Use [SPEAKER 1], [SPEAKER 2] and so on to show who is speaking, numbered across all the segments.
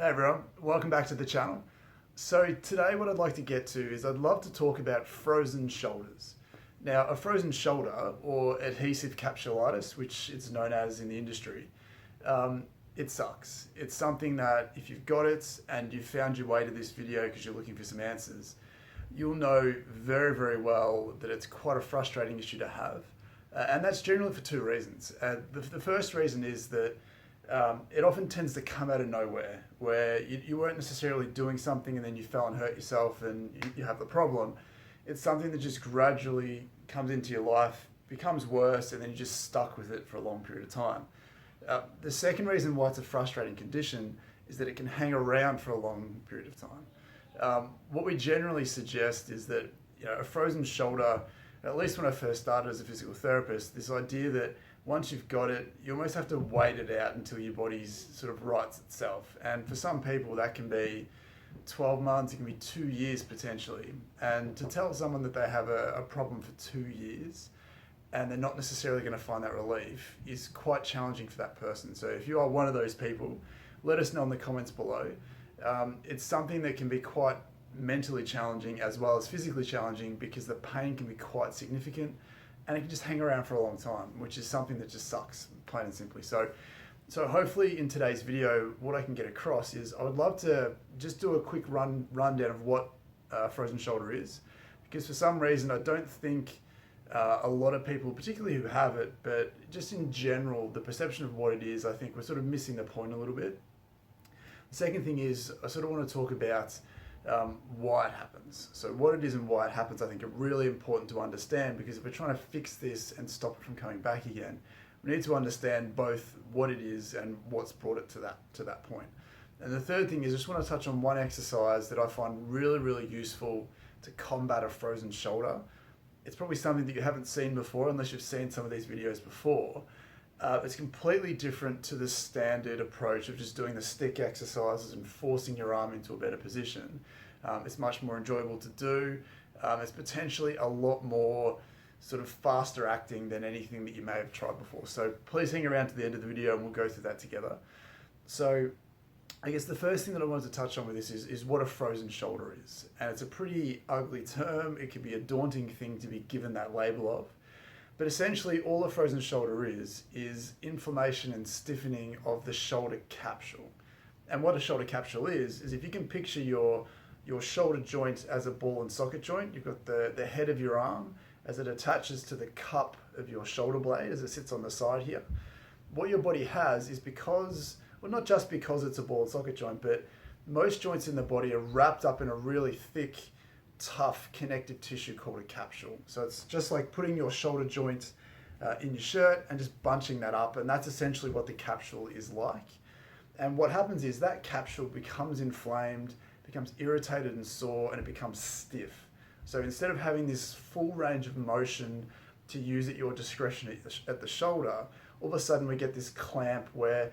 [SPEAKER 1] Hey everyone, welcome back to the channel. So today what I'd like to get to is I'd love to talk about frozen shoulders. Now a frozen shoulder, or adhesive capsulitis, which it's known as in the industry, it sucks. It's something that if you've got it and you've found your way to this video because you're looking for some answers, you'll know very, very well that it's quite a frustrating issue to have. And that's generally for two reasons. The first reason is that it often tends to come out of nowhere, where you weren't necessarily doing something and then you fell and hurt yourself and you have the problem. It's something that just gradually comes into your life, becomes worse, and then you're just stuck with it for a long period of time. The second reason why it's a frustrating condition is that it can hang around for a long period of time. What we generally suggest is that a frozen shoulder, at least when I first started as a physical therapist, this idea that once you've got it, you almost have to wait it out until your body's sort of rights itself. And for some people, that can be 12 months, it can be 2 years potentially. And to tell someone that they have a problem for 2 years and they're not necessarily going to find that relief is quite challenging for that person. So if you are one of those people, let us know in the comments below. It's something that can be quite mentally challenging as well as physically challenging because the pain can be quite significant and it can just hang around for a long time, which is something that just sucks, plain and simply. So hopefully in today's video, what I can get across is I would love to just do a quick rundown of what frozen shoulder is, because for some reason I don't think a lot of people, particularly who have it, but just in general, the perception of what it is, I think we're sort of missing the point a little bit. The second thing is I sort of want to talk about why it happens. So what it is and why it happens, I think, are really important to understand, because if we're trying to fix this and stop it from coming back again, we need to understand both what it is and what's brought it to that point. And the third thing is I just want to touch on one exercise that I find really, really useful to combat a frozen shoulder. It's probably something that you haven't seen before unless you've seen some of these videos before. It's completely different to the standard approach of just doing the stick exercises and forcing your arm into a better position. It's much more enjoyable to do. It's potentially a lot more sort of faster acting than anything that you may have tried before. So please hang around to the end of the video and we'll go through that together. So I guess the first thing that I wanted to touch on with this is what a frozen shoulder is. And it's a pretty ugly term. It can be a daunting thing to be given that label of. But essentially all a frozen shoulder is inflammation and stiffening of the shoulder capsule. And what a shoulder capsule is if you can picture your shoulder joint as a ball and socket joint, you've got the head of your arm as it attaches to the cup of your shoulder blade as it sits on the side here. What your body has is because, well, not just because it's a ball and socket joint, but most joints in the body are wrapped up in a really thick, tough connective tissue called a capsule. So it's just like putting your shoulder joint in your shirt and just bunching that up, and that's essentially what the capsule is like. And what happens is that capsule becomes inflamed, becomes irritated and sore, and it becomes stiff. So instead of having this full range of motion to use at your discretion at the shoulder, all of a sudden we get this clamp where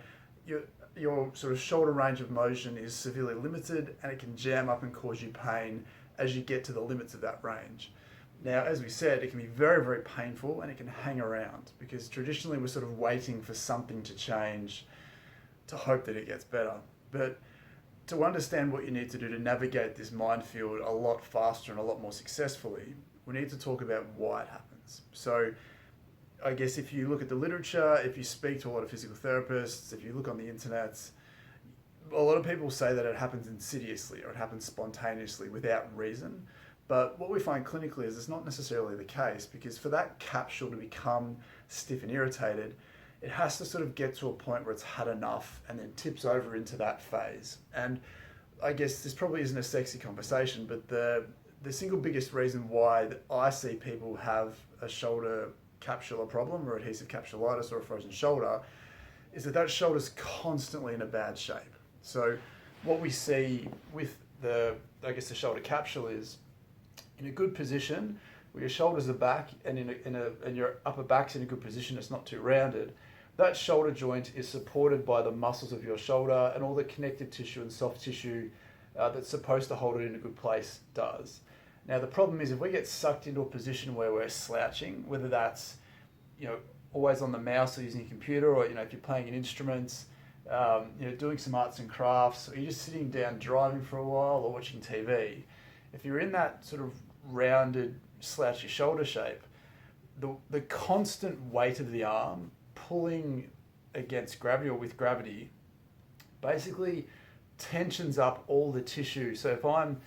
[SPEAKER 1] your sort of shoulder range of motion is severely limited, and it can jam up and cause you pain as you get to the limits of that range. Now, as we said, it can be very, very painful and it can hang around because traditionally we're sort of waiting for something to change to hope that it gets better. But to understand what you need to do to navigate this minefield a lot faster and a lot more successfully, we need to talk about why it happens. So I guess if you look at the literature, if you speak to a lot of physical therapists, if you look on the internet, a lot of people say that it happens insidiously or it happens spontaneously without reason. But what we find clinically is it's not necessarily the case, because for that capsule to become stiff and irritated, it has to sort of get to a point where it's had enough and then tips over into that phase. And I guess this probably isn't a sexy conversation, but the single biggest reason why that I see people have a shoulder capsular problem or adhesive capsulitis or a frozen shoulder is that shoulder's constantly in a bad shape. So what we see with the shoulder capsule is in a good position, where your shoulders are back and and your upper back's in a good position, it's not too rounded. That shoulder joint is supported by the muscles of your shoulder, and all the connective tissue and soft tissue that's supposed to hold it in a good place does. Now the problem is if we get sucked into a position where we're slouching, whether that's always on the mouse or using a computer, or if you're playing an instrument, doing some arts and crafts, or you're just sitting down driving for a while or watching TV, if you're in that sort of rounded, slouchy shoulder shape, the constant weight of the arm pulling against gravity or with gravity basically tensions up all the tissue. So if I'm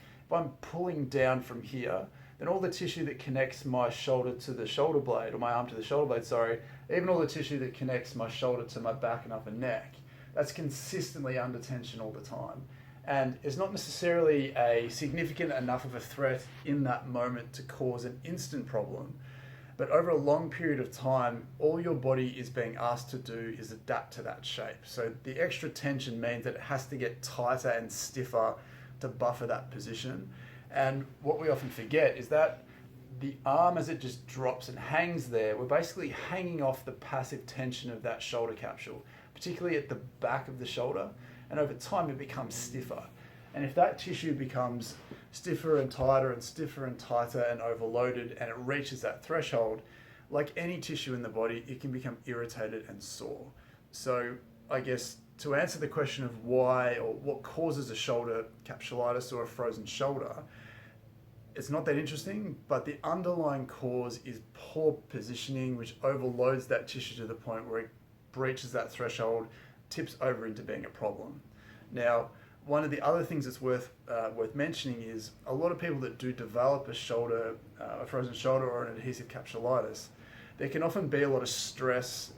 [SPEAKER 1] pulling down from here, then all the tissue that connects my shoulder to the shoulder blade, or my arm to the shoulder blade, sorry, even all the tissue that connects my shoulder to my back and upper neck, that's consistently under tension all the time. And it's not necessarily a significant enough of a threat in that moment to cause an instant problem. But over a long period of time, all your body is being asked to do is adapt to that shape. So the extra tension means that it has to get tighter and stiffer to buffer that position. And what we often forget is that the arm, as it just drops and hangs there, we're basically hanging off the passive tension of that shoulder capsule, particularly at the back of the shoulder. And over time, it becomes stiffer. And if that tissue becomes stiffer and tighter and stiffer and tighter and overloaded, and it reaches that threshold, like any tissue in the body, it can become irritated and sore. So I guess to answer the question of why or what causes a shoulder capsulitis or a frozen shoulder, it's not that interesting, but the underlying cause is poor positioning, which overloads that tissue to the point where it breaches that threshold, tips over into being a problem. Now, one of the other things that's worth mentioning is a lot of people that do develop a frozen shoulder or an adhesive capsulitis, there can often be a lot of stress,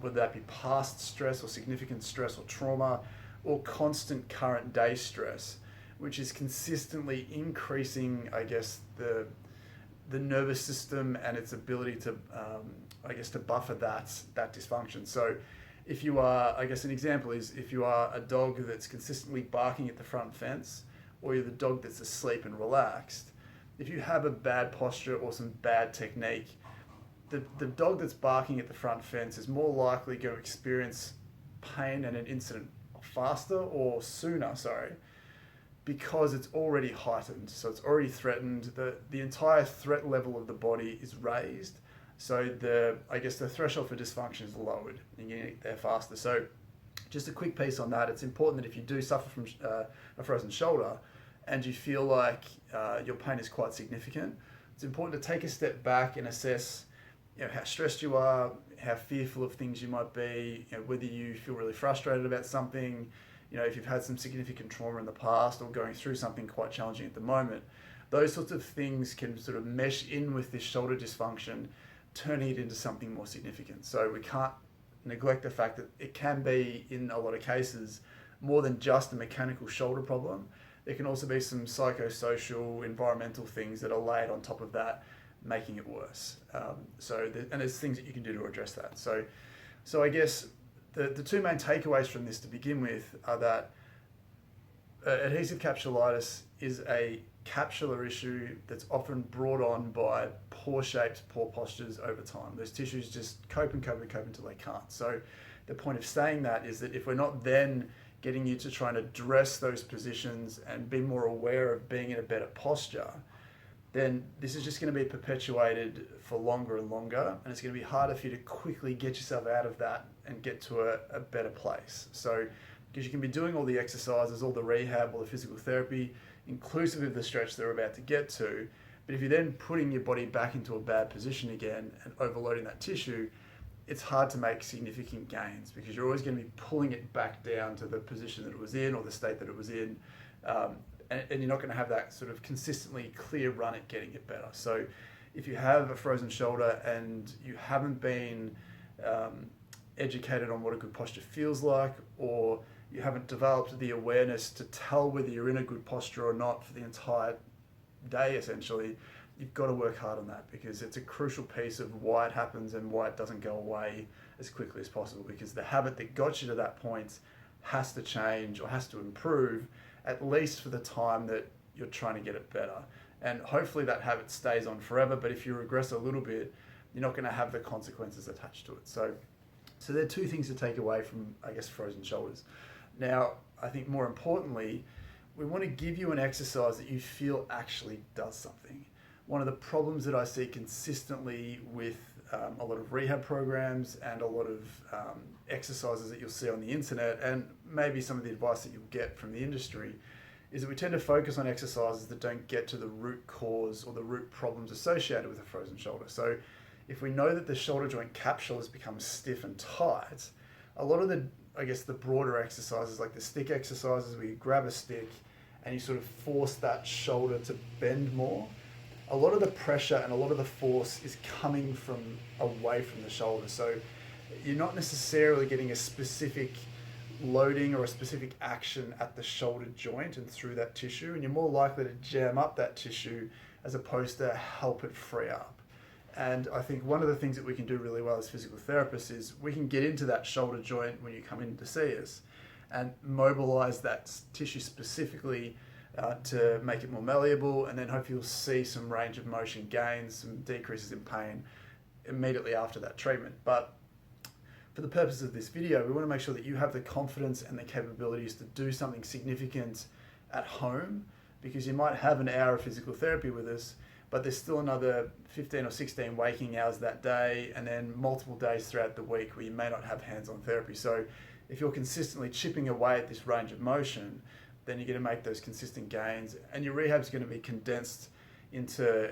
[SPEAKER 1] whether that be past stress or significant stress or trauma, or constant current day stress, which is consistently increasing, I guess, the nervous system and its ability to, to buffer that dysfunction. So if you are, I guess an example is if you are a dog that's consistently barking at the front fence, or you're the dog that's asleep and relaxed, if you have a bad posture or some bad technique, the dog that's barking at the front fence is more likely going to experience pain and an incident faster or sooner, because it's already heightened. So it's already threatened. The entire threat level of the body is raised. So the threshold for dysfunction is lowered, and you get there faster. So just a quick piece on that. It's important that if you do suffer from a frozen shoulder and you feel like your pain is quite significant, it's important to take a step back and assess how stressed you are, how fearful of things you might be, whether you feel really frustrated about something, if you've had some significant trauma in the past or going through something quite challenging at the moment. Those sorts of things can sort of mesh in with this shoulder dysfunction, turning it into something more significant. So we can't neglect the fact that it can be, in a lot of cases, more than just a mechanical shoulder problem. There can also be some psychosocial, environmental things that are laid on top of that, making it worse. And there's things that you can do to address that. So I guess the two main takeaways from this to begin with are that adhesive capsulitis is a capsular issue that's often brought on by poor shapes, poor postures over time. Those tissues just cope until they can't. So the point of saying that is that if we're not then getting you to try and address those positions and be more aware of being in a better posture, then this is just going to be perpetuated for longer and longer, and it's going to be harder for you to quickly get yourself out of that and get to a better place. So because you can be doing all the exercises, all the rehab, all the physical therapy, inclusive of the stretch that we're about to get to, but if you're then putting your body back into a bad position again and overloading that tissue, it's hard to make significant gains because you're always going to be pulling it back down to the position that it was in or the state that it was in, and you're not going to have that sort of consistently clear run at getting it better. So if you have a frozen shoulder and you haven't been educated on what a good posture feels like, or you haven't developed the awareness to tell whether you're in a good posture or not for the entire day, essentially, you've got to work hard on that because it's a crucial piece of why it happens and why it doesn't go away as quickly as possible, because the habit that got you to that point has to change or has to improve, at least for the time that you're trying to get it better. And hopefully that habit stays on forever, but if you regress a little bit, you're not going to have the consequences attached to it. So there are two things to take away from, I guess, frozen shoulders. Now, I think more importantly, we want to give you an exercise that you feel actually does something. One of the problems that I see consistently with a lot of rehab programs and a lot of exercises that you'll see on the internet, and maybe some of the advice that you'll get from the industry, is that we tend to focus on exercises that don't get to the root cause or the root problems associated with a frozen shoulder. So if we know that the shoulder joint capsule has become stiff and tight, a lot of the broader exercises, like the stick exercises where you grab a stick and you sort of force that shoulder to bend more, a lot of the pressure and a lot of the force is coming from away from the shoulder. So you're not necessarily getting a specific loading or a specific action at the shoulder joint and through that tissue, and you're more likely to jam up that tissue as opposed to help it free up. And I think one of the things that we can do really well as physical therapists is we can get into that shoulder joint when you come in to see us and mobilize that tissue specifically to make it more malleable, and then hopefully you'll see some range of motion gains, some decreases in pain immediately after that treatment. But for the purpose of this video, we want to make sure that you have the confidence and the capabilities to do something significant at home, because you might have an hour of physical therapy with us, but there's still another 15 or 16 waking hours that day, and then multiple days throughout the week where you may not have hands-on therapy. So if you're consistently chipping away at this range of motion, then you're going to make those consistent gains, and your rehab's going to be condensed into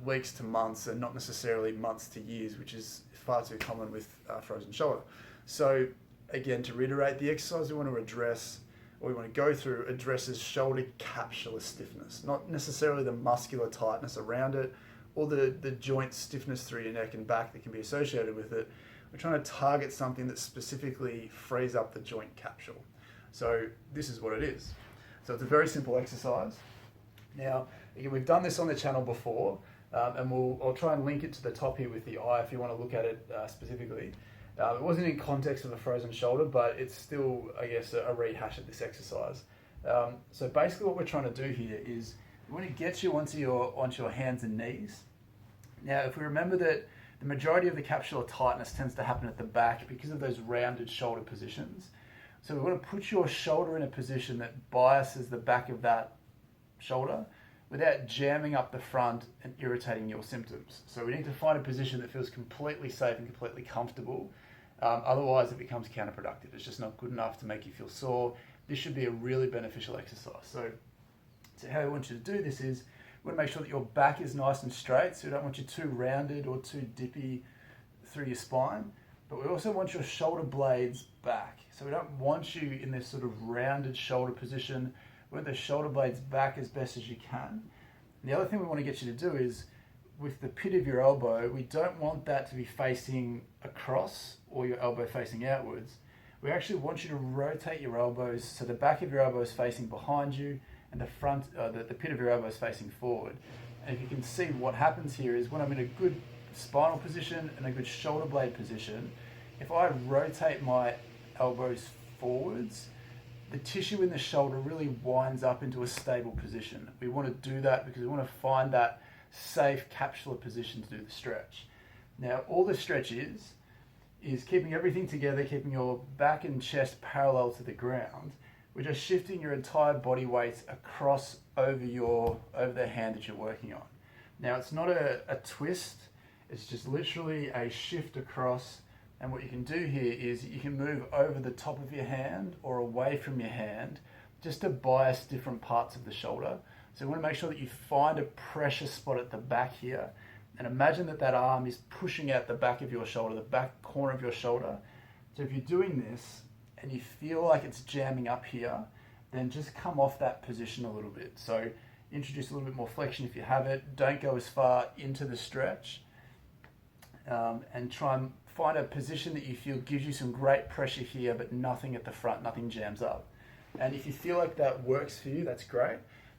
[SPEAKER 1] weeks to months, and not necessarily months to years, which is far too common with frozen shoulder. So again, to reiterate, the exercise we want to address, or we want to go through, addresses shoulder capsular stiffness, not necessarily the muscular tightness around it or the joint stiffness through your neck and back that can be associated with it. We're trying to target something that specifically frees up the joint capsule. So this is what it is. So it's a very simple exercise. Now, again, we've done this on the channel before, and I'll try and link it to the top here with the eye if you want to look at it specifically. It wasn't in context of a frozen shoulder, but it's still, I guess, a rehash of this exercise. So basically what we're trying to do here is we want to get you onto your hands and knees. Now, if we remember that the majority of the capsular tightness tends to happen at the back because of those rounded shoulder positions. So we want to put your shoulder in a position that biases the back of that shoulder without jamming up the front and irritating your symptoms. So we need to find a position that feels completely safe and completely comfortable. Otherwise it becomes counterproductive. It's just not good enough to make you feel sore. This should be a really beneficial exercise. So how we want you to do this is we want to make sure that your back is nice and straight. So we don't want you too rounded or too dippy through your spine. But we also want your shoulder blades back. So we don't want you in this sort of rounded shoulder position. We want the shoulder blades back as best as you can. And the other thing we want to get you to do is, with the pit of your elbow, we don't want that to be facing across or your elbow facing outwards. We actually want you to rotate your elbows so the back of your elbow is facing behind you and the front, the pit of your elbow is facing forward. And if you can see, what happens here is when I'm in a good spinal position and a good shoulder blade position, if I rotate my elbows forwards, the tissue in the shoulder really winds up into a stable position. We want to do that because we want to find that safe capsular position to do the stretch. Now, all the stretch is keeping everything together, keeping your back and chest parallel to the ground. We're just shifting your entire body weight across over the hand that you're working on. Now, it's not a twist, it's just literally a shift across. And what you can do here is you can move over the top of your hand or away from your hand just to bias different parts of the shoulder. So we want to make sure that you find a pressure spot at the back here, and imagine that that arm is pushing out the back of your shoulder, the back corner of your shoulder. So if you're doing this and you feel like it's jamming up here, then just come off that position a little bit. So introduce a little bit more flexion if you have it. Don't go as far into the stretch, and try and find a position that you feel gives you some great pressure here, but nothing at the front, nothing jams up. And if you feel like that works for you, that's great.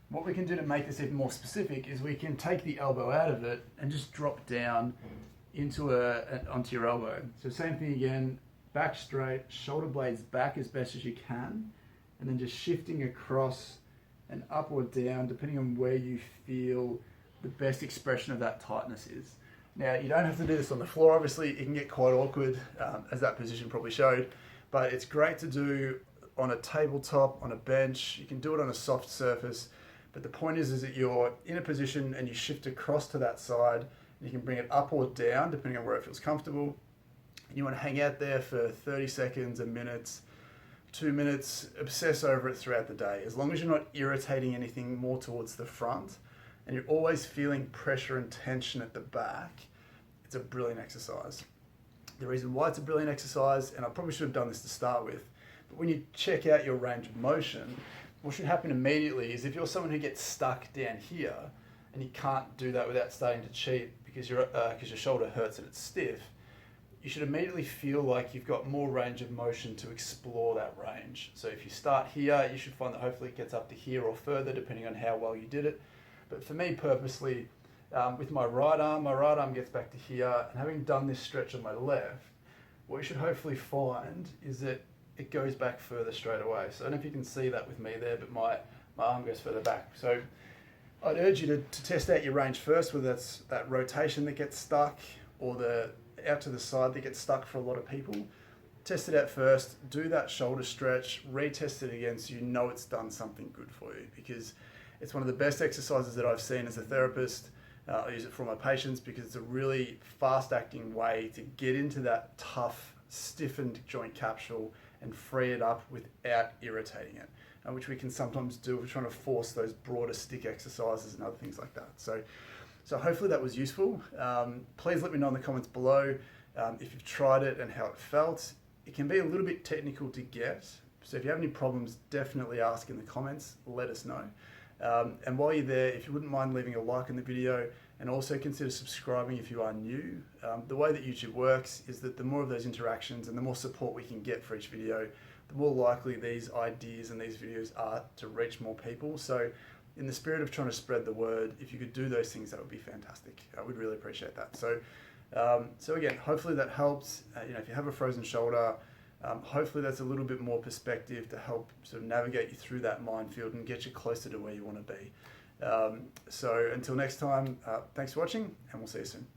[SPEAKER 1] What we can do to make this even more specific is we can take the elbow out of it and just drop down into onto your elbow. So same thing again, back straight, shoulder blades back as best as you can, and then just shifting across and up or down depending on where you feel the best expression of that tightness is. Now, you don't have to do this on the floor, obviously. It can get quite awkward, as that position probably showed, but it's great to do on a tabletop, on a bench. You can do it on a soft surface, but the point is that you're in a position and you shift across to that side, and you can bring it up or down depending on where it feels comfortable. And you want to hang out there for 30 seconds, a minute, 2 minutes, obsess over it throughout the day. As long as you're not irritating anything more towards the front and you're always feeling pressure and tension at the back, it's a brilliant exercise. The reason why it's a brilliant exercise, and I probably should have done this to start with, but when you check out your range of motion, what should happen immediately is if you're someone who gets stuck down here and you can't do that without starting to cheat because your shoulder hurts and it's stiff, you should immediately feel like you've got more range of motion to explore that range. So if you start here, you should find that hopefully it gets up to here or further depending on how well you did it. But for me purposely, with my right arm gets back to here, and having done this stretch on my left, what you should hopefully find is that it goes back further straight away. So I don't know if you can see that with me there, but my arm goes further back. So I'd urge you to test out your range first, whether that's that rotation that gets stuck or the out to the side that gets stuck for a lot of people. Test it out first, do that shoulder stretch, retest it again so you know it's done something good for you, because it's one of the best exercises that I've seen as a therapist. I use it for my patients because it's a really fast acting way to get into that tough, stiffened joint capsule and free it up without irritating it, which we can sometimes do if we're trying to force those broader stick exercises and other things like that. So hopefully that was useful. Please let me know in the comments below if you've tried it and how it felt. It can be a little bit technical to get, so if you have any problems, definitely ask in the comments, let us know. And while you're there, if you wouldn't mind leaving a like on the video and also consider subscribing if you are new. The way that YouTube works is that the more of those interactions and the more support we can get for each video, the more likely these ideas and these videos are to reach more people. So in the spirit of trying to spread the word, if you could do those things, that would be fantastic. I would really appreciate that. So again, hopefully that helps. If you have a frozen shoulder, hopefully that's a little bit more perspective to help sort of navigate you through that minefield and get you closer to where you want to be. So until next time, thanks for watching, and we'll see you soon.